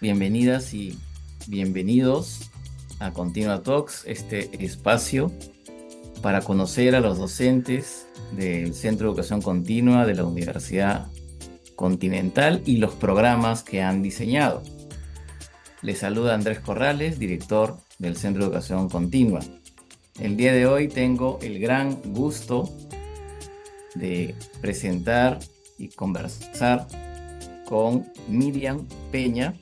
bienvenidas y bienvenidos a Continua Talks, este espacio para conocer a los docentes del Centro de Educación Continua de la Universidad Continental y los programas que han diseñado. Les saluda Andrés Corrales, director del Centro de Educación Continua. El día de hoy tengo el gran gusto de presentar y conversar con Miriam Peña.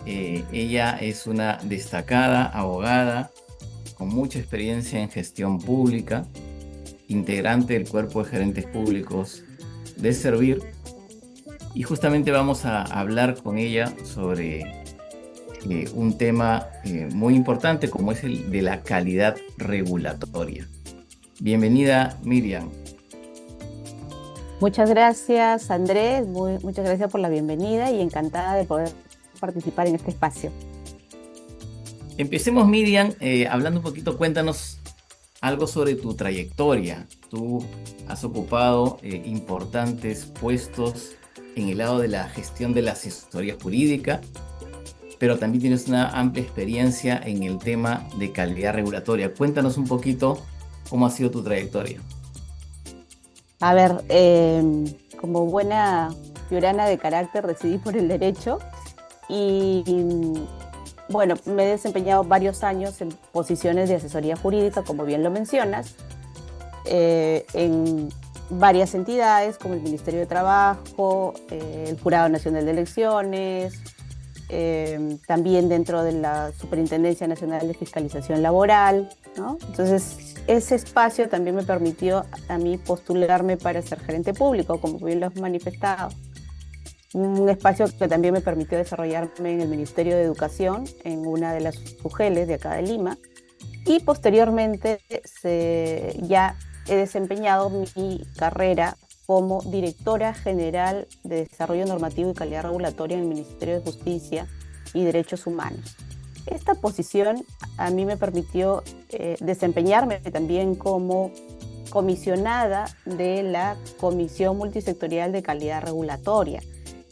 Ella es una destacada abogada con mucha experiencia en gestión pública, integrante del Cuerpo de Gerentes Públicos de Servir, y justamente vamos a hablar con ella sobre un tema muy importante como es el de la calidad regulatoria. Bienvenida, Miriam. Muchas gracias, Andrés. Muchas gracias por la bienvenida y encantada de poder participar en este espacio. Empecemos, Miriam, hablando un poquito, cuéntanos algo sobre tu trayectoria. Tú has ocupado importantes puestos en el lado de la gestión de la asesoría jurídica, pero también tienes una amplia experiencia en el tema de calidad regulatoria. Cuéntanos un poquito cómo ha sido tu trayectoria. A ver, como buena piurana de carácter, decidí por el derecho y bueno, me he desempeñado varios años en posiciones de asesoría jurídica, como bien lo mencionas, en varias entidades como el Ministerio de Trabajo, el Jurado Nacional de Elecciones, también dentro de la Superintendencia Nacional de Fiscalización Laboral, ¿no? Entonces, ese espacio también me permitió a mí postularme para ser gerente público, como bien lo has manifestado. Un espacio que también me permitió desarrollarme en el Ministerio de Educación, en una de las UGELes de acá de Lima, y posteriormente ya he desempeñado mi carrera como directora general de Desarrollo Normativo y Calidad Regulatoria en el Ministerio de Justicia y Derechos Humanos. Esta posición a mí me permitió desempeñarme también como comisionada de la Comisión Multisectorial de Calidad Regulatoria,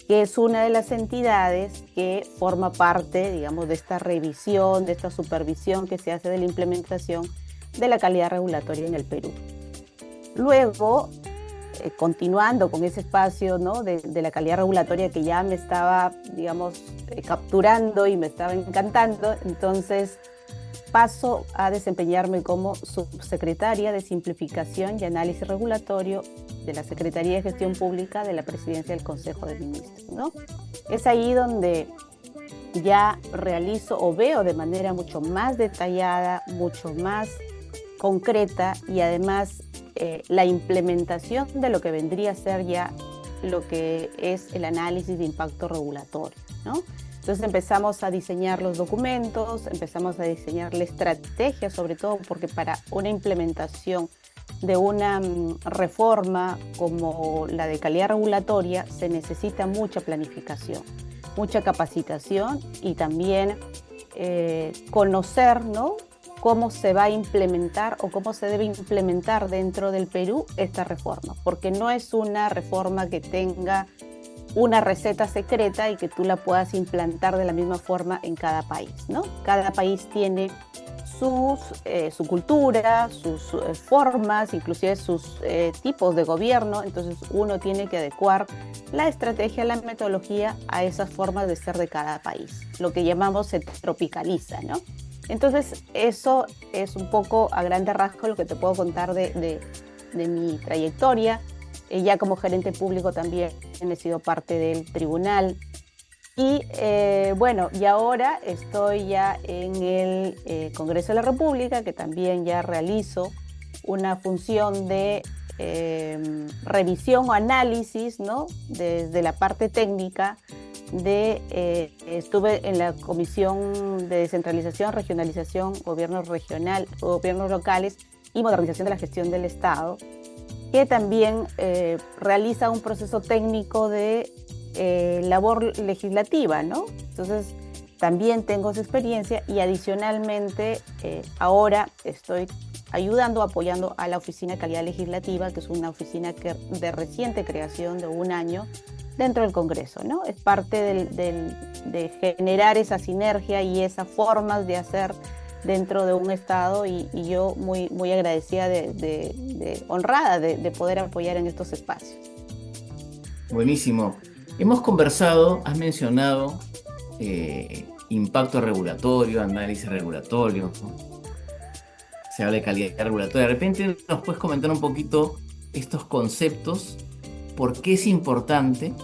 que es una de las entidades que forma parte, digamos, de esta revisión, de esta supervisión que se hace de la implementación de la calidad regulatoria en el Perú. Luego, continuando con ese espacio, ¿no?, de la calidad regulatoria que ya me estaba, digamos, capturando y me estaba encantando, entonces paso a desempeñarme como subsecretaria de Simplificación y Análisis Regulatorio de la Secretaría de Gestión Pública de la Presidencia del Consejo de Ministros, ¿no? Es ahí donde ya realizo o veo de manera mucho más detallada, mucho más concreta y además la implementación de lo que vendría a ser ya lo que es el análisis de impacto regulatorio, ¿no? Entonces empezamos a diseñar los documentos, empezamos a diseñar la estrategia, sobre todo porque para una implementación de una reforma como la de calidad regulatoria se necesita mucha planificación, mucha capacitación y también conocer, ¿no?, cómo se va a implementar o cómo se debe implementar dentro del Perú esta reforma, porque no es una reforma que tenga una receta secreta y que tú la puedas implantar de la misma forma en cada país, ¿no? Cada país tiene su cultura, sus formas, inclusive sus tipos de gobierno, entonces uno tiene que adecuar la estrategia, la metodología a esas formas de ser de cada país. Lo que llamamos se tropicaliza, ¿no? Entonces eso es un poco a grandes rasgos lo que te puedo contar de mi trayectoria. Ya como gerente público también he sido parte del tribunal. Y bueno, y ahora estoy ya en el Congreso de la República, que también ya realizo una función de revisión o análisis, ¿no?, desde la parte técnica. Estuve en la Comisión de Descentralización, Regionalización, Gobierno Regional, Gobiernos Locales y Modernización de la Gestión del Estado, que también realiza un proceso técnico de labor legislativa, ¿no? Entonces, también tengo esa experiencia y adicionalmente ahora estoy ayudando, apoyando a la Oficina de Calidad Legislativa, que es una oficina de reciente creación de un año, dentro del Congreso, ¿no? Es parte de generar esa sinergia y esas formas de hacer dentro de un Estado y yo muy agradecida, honrada de poder apoyar en estos espacios. Buenísimo. Hemos conversado, has mencionado impacto regulatorio, análisis regulatorio, ¿no? Se habla de calidad regulatoria. De repente nos puedes comentar un poquito estos conceptos, por qué es importante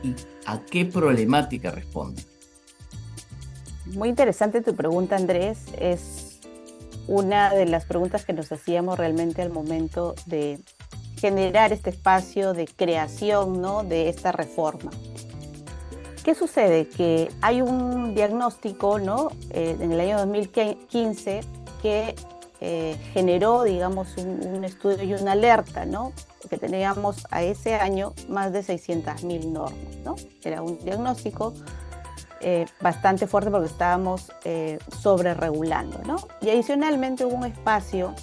y a qué problemática responde. Muy interesante tu pregunta, Andrés. Es una de las preguntas que nos hacíamos realmente al momento de generar este espacio de creación, ¿no?, de esta reforma. ¿Qué sucede? Que hay un diagnóstico, ¿no?, en el año 2015 que generó, digamos, un estudio y una alerta, ¿no?, que teníamos a ese año más de 600.000 normas, ¿no? Era un diagnóstico bastante fuerte porque estábamos sobreregulando, ¿no? Y adicionalmente hubo un espacio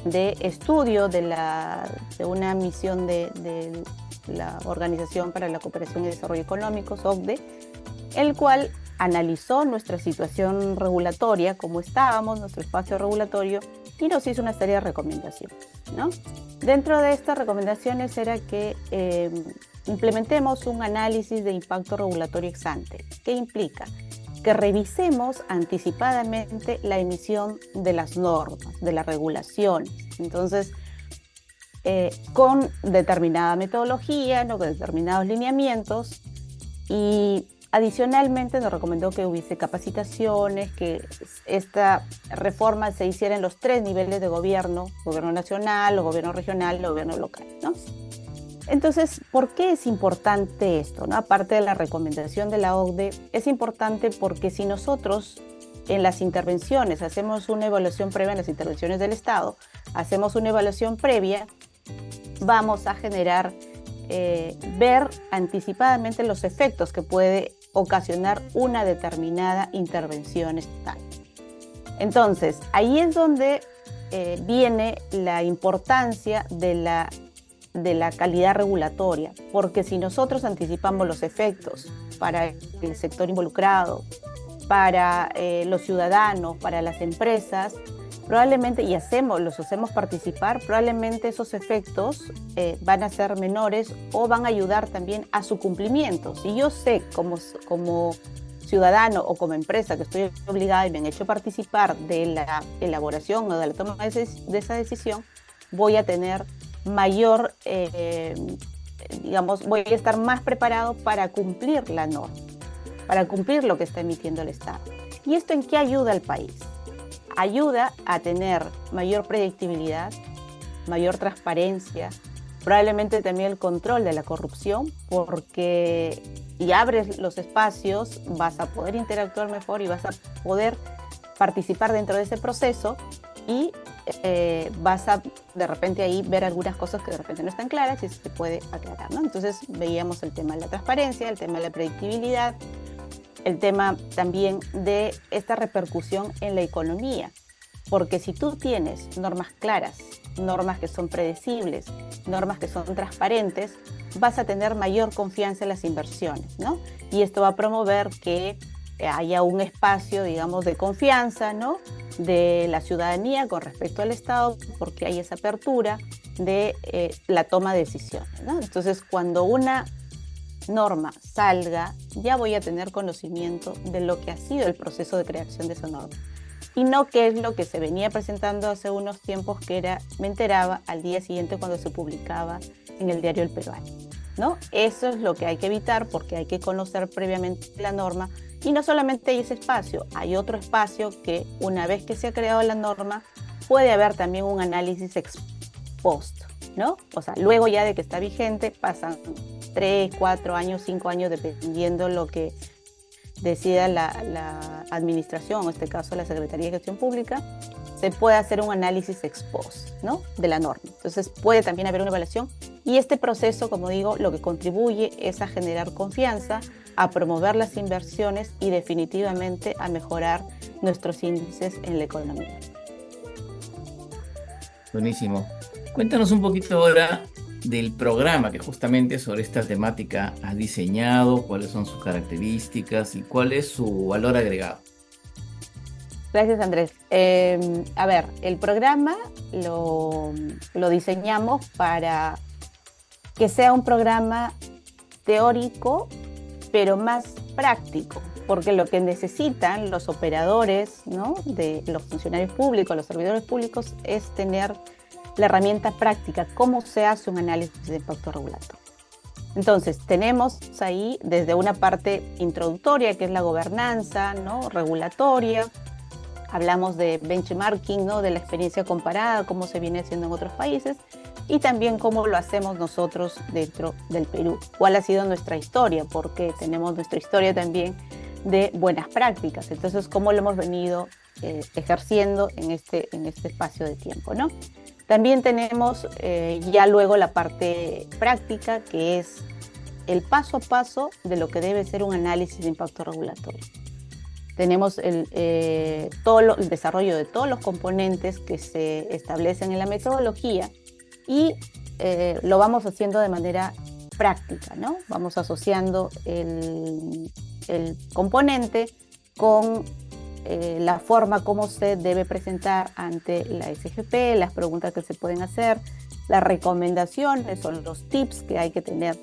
de estudio de una misión de la Organización para la Cooperación y Desarrollo Económico, OCDE, el cual analizó nuestra situación regulatoria, cómo estábamos, nuestro espacio regulatorio, y nos hizo una serie de recomendaciones, ¿no? Dentro de estas recomendaciones era que implementemos un análisis de impacto regulatorio ex ante. ¿Qué implica? Que revisemos anticipadamente la emisión de las normas, de las regulaciones. Entonces, con determinada metodología, ¿no?, con determinados lineamientos, y adicionalmente nos recomendó que hubiese capacitaciones, que esta reforma se hiciera en los 3 niveles de gobierno nacional, gobierno regional y gobierno local, ¿no? Entonces, ¿por qué es importante esto, ¿no? Aparte de la recomendación de la OCDE, es importante porque si nosotros en las intervenciones hacemos una evaluación previa, en las intervenciones del Estado, hacemos una evaluación previa, vamos a generar, ver anticipadamente los efectos que puede ocasionar una determinada intervención estatal. Entonces, ahí es donde viene la importancia de la calidad regulatoria, porque si nosotros anticipamos los efectos para el sector involucrado, para los ciudadanos, para las empresas, probablemente, y los hacemos participar, probablemente esos efectos van a ser menores o van a ayudar también a su cumplimiento. Si yo sé como ciudadano o como empresa que estoy obligada y me han hecho participar de la elaboración o de la toma de esa decisión, voy a tener mayor, voy a estar más preparado para cumplir la norma, para cumplir lo que está emitiendo el Estado. ¿Y esto en qué ayuda al país? Ayuda a tener mayor predictibilidad, mayor transparencia, probablemente también el control de la corrupción, porque y abres los espacios, vas a poder interactuar mejor y vas a poder participar dentro de ese proceso y vas a de repente ahí ver algunas cosas que de repente no están claras y se puede aclarar, ¿no? Entonces veíamos el tema de la transparencia, el tema de la predictibilidad, el tema también de esta repercusión en la economía, porque si tú tienes normas claras, normas que son predecibles, normas que son transparentes, vas a tener mayor confianza en las inversiones, ¿no? Y esto va a promover que haya un espacio, digamos, de confianza, ¿no?, de la ciudadanía con respecto al Estado, porque hay esa apertura de la toma de decisiones, ¿no? Entonces, cuando una norma salga, ya voy a tener conocimiento de lo que ha sido el proceso de creación de esa norma. Y no qué es lo que se venía presentando hace unos tiempos, que era, me enteraba al día siguiente cuando se publicaba en el diario El Peruano, ¿no? Eso es lo que hay que evitar, porque hay que conocer previamente la norma. Y no solamente hay ese espacio, hay otro espacio que una vez que se ha creado la norma, puede haber también un análisis ex post, ¿no? O sea, luego ya de que está vigente, pasan 3, 4 años, 5 años, dependiendo lo que decida la administración, en este caso la Secretaría de Gestión Pública, se puede hacer un análisis ex post, ¿no?, de la norma. Entonces puede también haber una evaluación y este proceso, como digo, lo que contribuye es a generar confianza, a promover las inversiones y definitivamente a mejorar nuestros índices en la economía. Buenísimo. Cuéntanos un poquito ahora del programa que justamente sobre esta temática has diseñado, cuáles son sus características y cuál es su valor agregado. Gracias, Andrés. A ver, el programa lo diseñamos para que sea un programa teórico, pero más práctico, porque lo que necesitan los operadores, ¿no?, de los funcionarios públicos, los servidores públicos, es tener la herramienta práctica, cómo se hace un análisis de impacto regulatorio. Entonces, tenemos ahí desde una parte introductoria, que es la gobernanza, ¿no?, regulatoria. Hablamos de benchmarking, ¿no?, de la experiencia comparada, cómo se viene haciendo en otros países, y también cómo lo hacemos nosotros dentro del Perú. ¿Cuál ha sido nuestra historia? Porque tenemos nuestra historia también de buenas prácticas. Entonces, cómo lo hemos venido ejerciendo en este espacio de tiempo, ¿no? También tenemos ya luego la parte práctica, que es el paso a paso de lo que debe ser un análisis de impacto regulatorio. Tenemos el desarrollo de todos los componentes que se establecen en la metodología y lo vamos haciendo de manera práctica, ¿no? Vamos asociando el componente con la forma como se debe presentar ante la SGP, las preguntas que se pueden hacer, las recomendaciones o los tips que hay que tener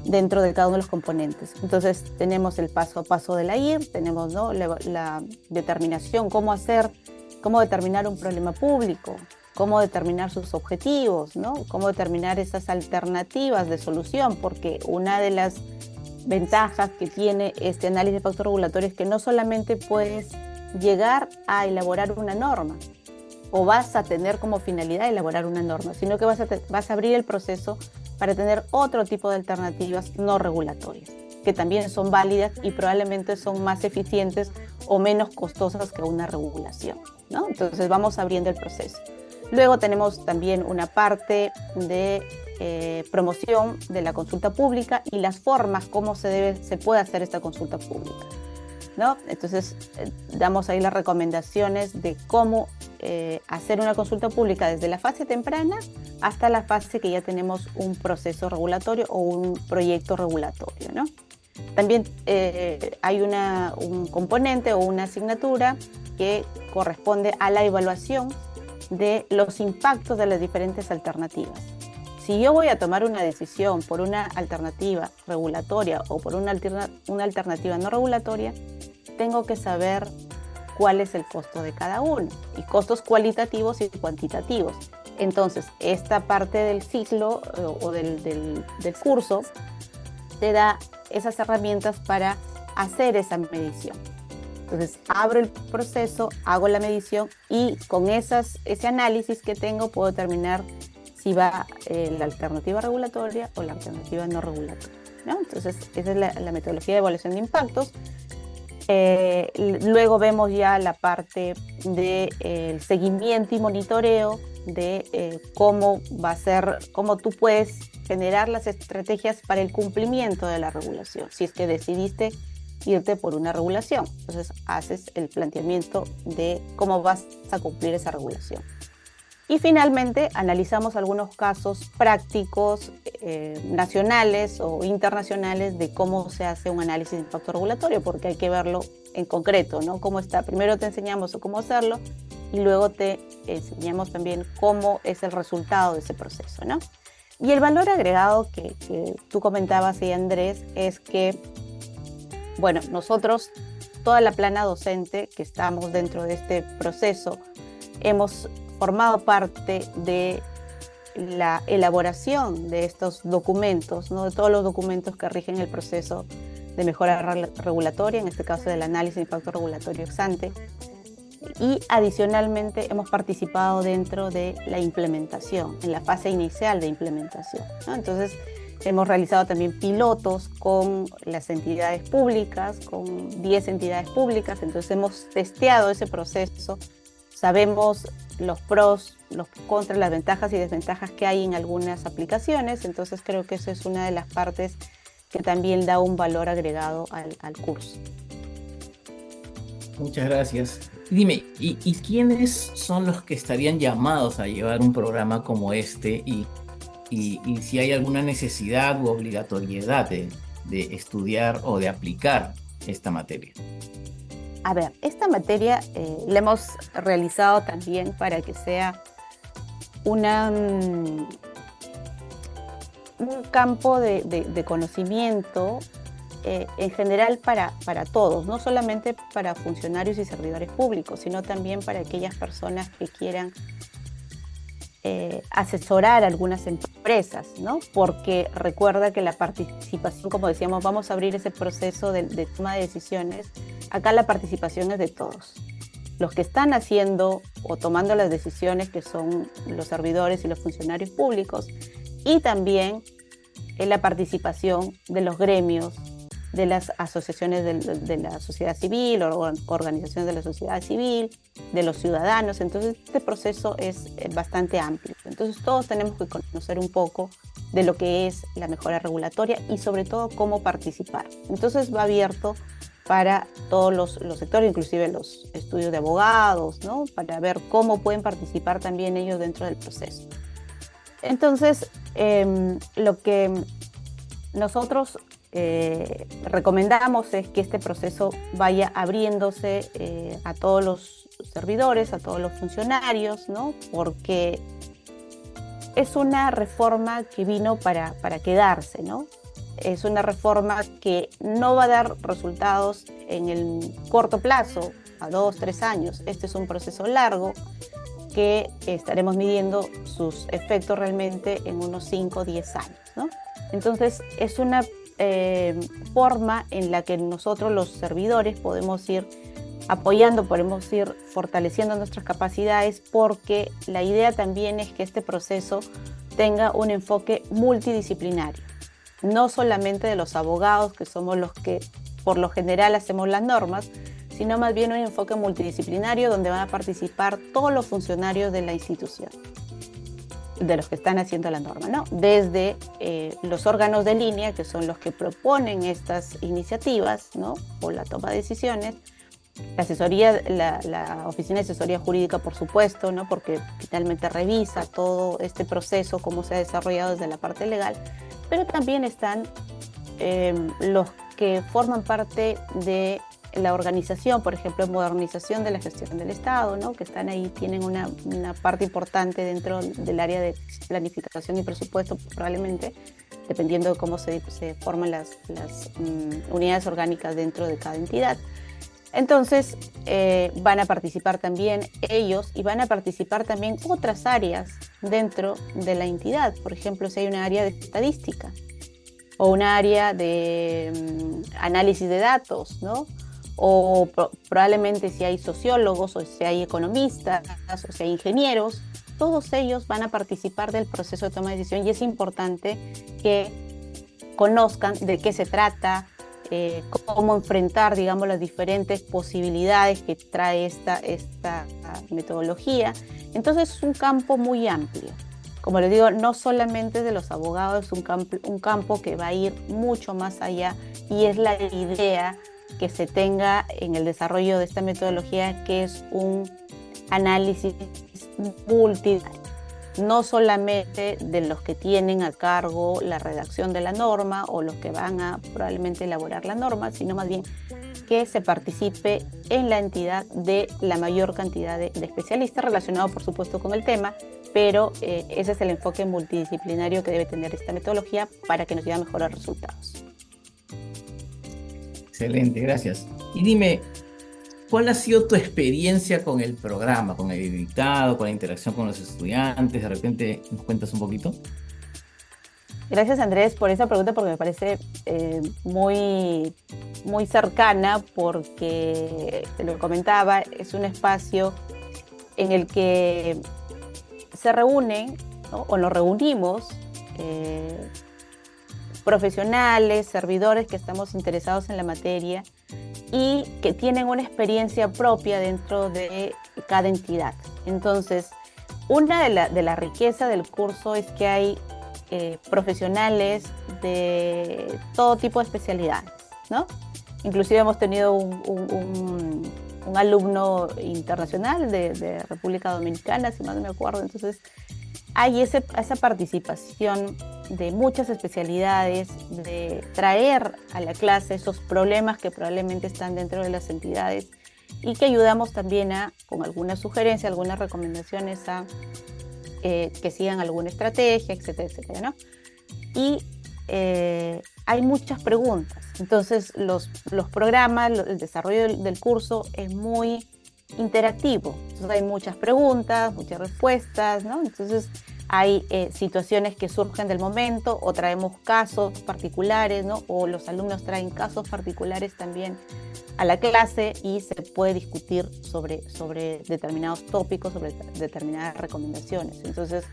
dentro de cada uno de los componentes. Entonces tenemos el paso a paso de la IR, tenemos, ¿no?, la determinación, cómo determinar un problema público, cómo determinar sus objetivos, ¿no?, cómo determinar esas alternativas de solución, porque una de las ventajas que tiene este análisis de impacto regulatorio es que no solamente puedes llegar a elaborar una norma o vas a tener como finalidad elaborar una norma, sino que vas a abrir el proceso para tener otro tipo de alternativas no regulatorias, que también son válidas y probablemente son más eficientes o menos costosas que una regulación, ¿no? Entonces vamos abriendo el proceso. Luego tenemos también una parte de promoción de la consulta pública y las formas como se puede hacer esta consulta pública, ¿no? Entonces damos ahí las recomendaciones de cómo hacer una consulta pública desde la fase temprana hasta la fase que ya tenemos un proceso regulatorio o un proyecto regulatorio, ¿no? También hay un componente o una asignatura que corresponde a la evaluación de los impactos de las diferentes alternativas. Si yo voy a tomar una decisión por una alternativa regulatoria o por una alternativa no regulatoria, tengo que saber cuál es el costo de cada uno, y costos cualitativos y cuantitativos. Entonces, esta parte del ciclo o del curso te da esas herramientas para hacer esa medición. Entonces, abro el proceso, hago la medición y con ese análisis que tengo puedo determinar si va la alternativa regulatoria o la alternativa no regulatoria, ¿no? Entonces, esa es la metodología de evaluación de impactos. Luego vemos ya la parte del seguimiento y monitoreo de cómo tú puedes generar las estrategias para el cumplimiento de la regulación, si es que decidiste irte por una regulación. Entonces haces el planteamiento de cómo vas a cumplir esa regulación. Y finalmente analizamos algunos casos prácticos nacionales o internacionales de cómo se hace un análisis de impacto regulatorio, porque hay que verlo en concreto, ¿no? Cómo está. Primero te enseñamos cómo hacerlo y luego te enseñamos también cómo es el resultado de ese proceso, ¿no? Y el valor agregado que tú comentabas ahí, Andrés, es que, bueno, nosotros, toda la plana docente que estamos dentro de este proceso, hemos formado parte de la elaboración de estos documentos, ¿no?, de todos los documentos que rigen el proceso de mejora regulatoria, en este caso del análisis de impacto regulatorio ex ante, y adicionalmente hemos participado dentro de la implementación, en la fase inicial de implementación, ¿no? Entonces hemos realizado también pilotos con las entidades públicas, con 10 entidades públicas, entonces hemos testeado ese proceso, sabemos los pros, los contras, las ventajas y desventajas que hay en algunas aplicaciones, entonces creo que eso es una de las partes que también da un valor agregado al curso. Muchas gracias. Dime, ¿y quiénes son los que estarían llamados a llevar un programa como este? ¿Y y si hay alguna necesidad u obligatoriedad de estudiar o de aplicar esta materia. A ver, esta materia la hemos realizado también para que sea una, un campo de conocimiento en general para todos, no solamente para funcionarios y servidores públicos, sino también para aquellas personas que quieran asesorar a algunas empresas, ¿no? Porque recuerda que la participación, como decíamos, vamos a abrir ese proceso de toma de decisiones. Acá la participación es de todos. Los que están haciendo o tomando las decisiones, que son los servidores y los funcionarios públicos, y también en la participación de los gremios, de las asociaciones de la sociedad civil o organizaciones de la sociedad civil, de los ciudadanos. Entonces este proceso es bastante amplio. Entonces todos tenemos que conocer un poco de lo que es la mejora regulatoria y sobre todo cómo participar. Entonces va abierto para todos los sectores, inclusive los estudios de abogados, ¿no? Para ver cómo pueden participar también ellos dentro del proceso. Entonces, lo que nosotros recomendamos es que este proceso vaya abriéndose a todos los servidores, a todos los funcionarios, ¿no? Porque es una reforma que vino para quedarse, ¿no? Es una reforma que no va a dar resultados en el corto plazo, a 2, 3 años. Este es un proceso largo que estaremos midiendo sus efectos realmente en unos 5 o 10 años, ¿no? Entonces, es una forma en la que nosotros los servidores podemos ir apoyando, podemos ir fortaleciendo nuestras capacidades, porque la idea también es que este proceso tenga un enfoque multidisciplinario, no solamente de los abogados, que somos los que por lo general hacemos las normas, sino más bien un enfoque multidisciplinario donde van a participar todos los funcionarios de la institución, de los que están haciendo la norma, ¿no? Desde los órganos de línea, que son los que proponen estas iniciativas, ¿no? O la toma de decisiones, la asesoría, la Oficina de Asesoría Jurídica, por supuesto, ¿no? Porque finalmente revisa todo este proceso, cómo se ha desarrollado desde la parte legal, pero también están los que forman parte de la organización, por ejemplo, modernización de la gestión del Estado, ¿no? Que están ahí, tienen una parte importante dentro del área de planificación y presupuesto, probablemente, dependiendo de cómo se forman las unidades orgánicas dentro de cada entidad. Entonces, van a participar también ellos y van a participar también otras áreas dentro de la entidad. Por ejemplo, si hay una área de estadística o una área de análisis de datos, ¿no? O probablemente si hay sociólogos o si hay economistas o si hay ingenieros, todos ellos van a participar del proceso de toma de decisión, y es importante que conozcan de qué se trata, cómo enfrentar, digamos, las diferentes posibilidades que trae esta metodología. Entonces es un campo muy amplio. Como les digo, no solamente de los abogados, es un campo que va a ir mucho más allá, y es la idea que se tenga en el desarrollo de esta metodología, que es un análisis multidisciplinario, no solamente de los que tienen a cargo la redacción de la norma o los que van a probablemente elaborar la norma, sino más bien que se participe en la entidad de la mayor cantidad de especialistas relacionados, por supuesto, con el tema, pero ese es el enfoque multidisciplinario que debe tener esta metodología para que nos lleve a mejorar resultados. Excelente, gracias. Y dime, ¿cuál ha sido tu experiencia con el programa, con el dictado, con la interacción con los estudiantes? De repente, ¿nos cuentas un poquito? Gracias, Andrés, por esa pregunta, porque me parece muy cercana, porque te lo comentaba, es un espacio en el que se reúnen, ¿no? O nos reunimos profesionales, servidores que estamos interesados en la materia y que tienen una experiencia propia dentro de cada entidad. Entonces, una de la riqueza del curso es que hay profesionales de todo tipo de especialidades, ¿no? Inclusive hemos tenido un alumno internacional de República Dominicana, si mal no me acuerdo. Entonces, hay esa participación de muchas especialidades, de traer a la clase esos problemas que probablemente están dentro de las entidades y que ayudamos también con algunas sugerencias, algunas recomendaciones que sigan alguna estrategia, etcétera, etcétera, ¿no? Y hay muchas preguntas. Entonces, los programas, el desarrollo del curso es muy interactivo. Entonces, hay muchas preguntas, muchas respuestas, ¿no? Entonces, hay situaciones que surgen del momento o traemos casos particulares, ¿no? O los alumnos traen casos particulares también a la clase y se puede discutir sobre determinados tópicos, sobre determinadas recomendaciones. Entonces,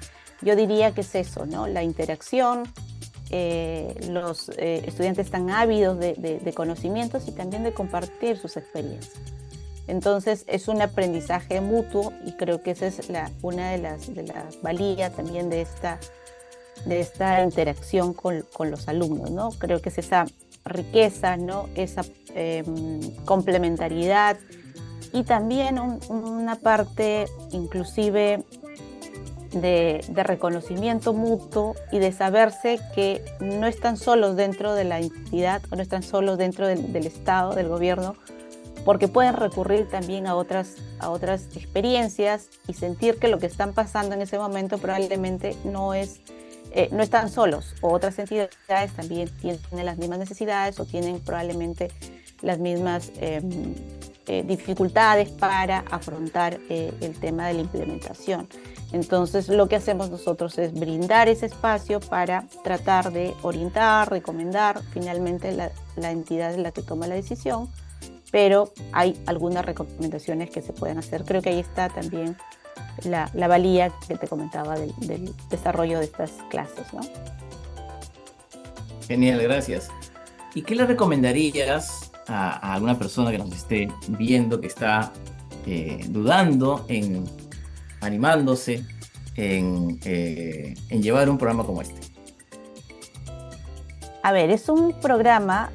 yo diría que es eso, ¿no? La interacción, los estudiantes están ávidos de conocimientos y también de compartir sus experiencias. Entonces es un aprendizaje mutuo y creo que esa es una de las valías también de esta interacción con los alumnos, ¿no? Creo que es esa riqueza, ¿no? Esa complementariedad y también una parte inclusive de reconocimiento mutuo y de saberse que no están solos dentro de la entidad o no están solos dentro del Estado, del gobierno, porque pueden recurrir también a otras experiencias y sentir que lo que están pasando en ese momento probablemente no están solos, o otras entidades también tienen las mismas necesidades o tienen probablemente las mismas dificultades para afrontar el tema de la implementación. Entonces, lo que hacemos nosotros es brindar ese espacio para tratar de orientar, recomendar. Finalmente, la entidad es la que toma la decisión, pero hay algunas recomendaciones que se pueden hacer. Creo que ahí está también la valía que te comentaba del desarrollo de estas clases, ¿no? Genial, gracias. ¿Y qué le recomendarías a alguna persona que nos esté viendo, que está dudando, animándose en llevar un programa como este? A ver, es un programa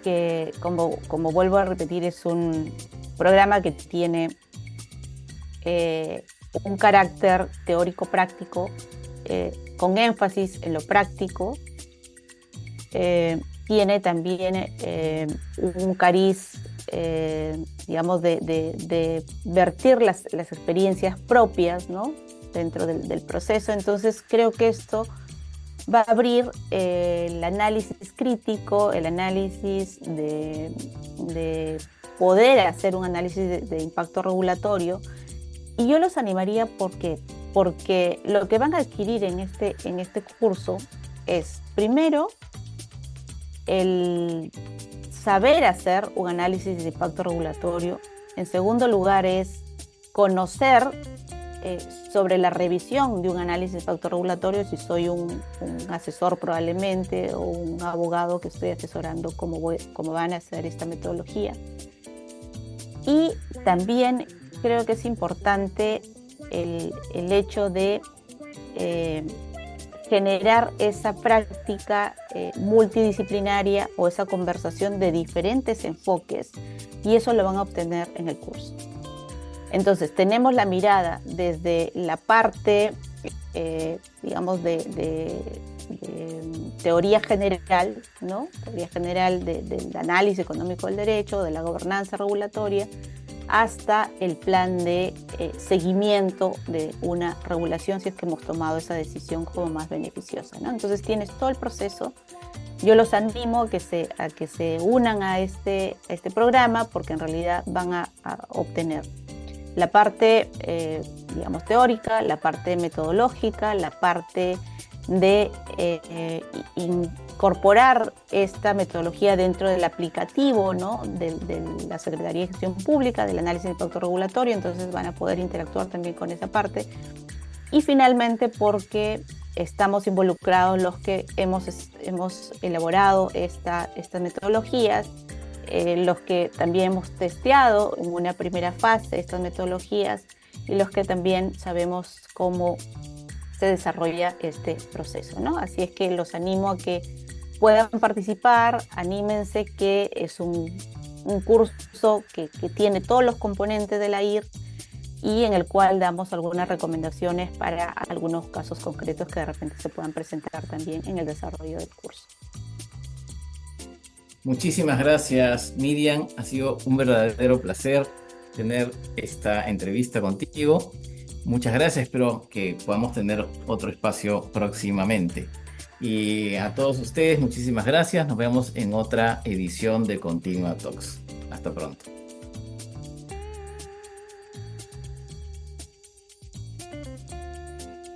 que, como vuelvo a repetir, es un programa que tiene un carácter teórico-práctico, con énfasis en lo práctico. Tiene también un cariz, digamos, de vertir las experiencias propias, ¿no? Dentro del proceso. Entonces creo que esto va a abrir el análisis crítico, el análisis de poder hacer un análisis de impacto regulatorio. Y yo los animaría porque lo que van a adquirir en este curso es, primero, el saber hacer un análisis de impacto regulatorio. En segundo lugar, es conocer sobre la revisión de un análisis de impacto regulatorio, si soy un asesor probablemente o un abogado que estoy asesorando cómo van a hacer esta metodología. Y también creo que es importante el hecho de generar esa práctica multidisciplinaria o esa conversación de diferentes enfoques, y eso lo van a obtener en el curso. Entonces, tenemos la mirada desde la parte, digamos, de teoría general, ¿no? Teoría general del análisis económico del derecho, de la gobernanza regulatoria, hasta el plan de seguimiento de una regulación, si es que hemos tomado esa decisión como más beneficiosa, ¿no? Entonces, tienes todo el proceso. Yo los animo a que se unan a este programa, porque en realidad van a obtener la parte, digamos, teórica, la parte metodológica, la parte de incorporar esta metodología dentro del aplicativo, ¿no? de la Secretaría de Gestión Pública, del análisis de impacto regulatorio. Entonces van a poder interactuar también con esa parte. Y finalmente, porque estamos involucrados los que hemos elaborado estas metodologías, los que también hemos testeado en una primera fase estas metodologías y los que también sabemos cómo se desarrolla este proceso, ¿no? Así es que los animo a que puedan participar, anímense, que es un curso que tiene todos los componentes de la IR y en el cual damos algunas recomendaciones para algunos casos concretos que de repente se puedan presentar también en el desarrollo del curso. Muchísimas gracias, Miriam. Ha sido un verdadero placer tener esta entrevista contigo. Muchas gracias. Espero que podamos tener otro espacio próximamente. Y a todos ustedes, muchísimas gracias. Nos vemos en otra edición de Continua Talks. Hasta pronto.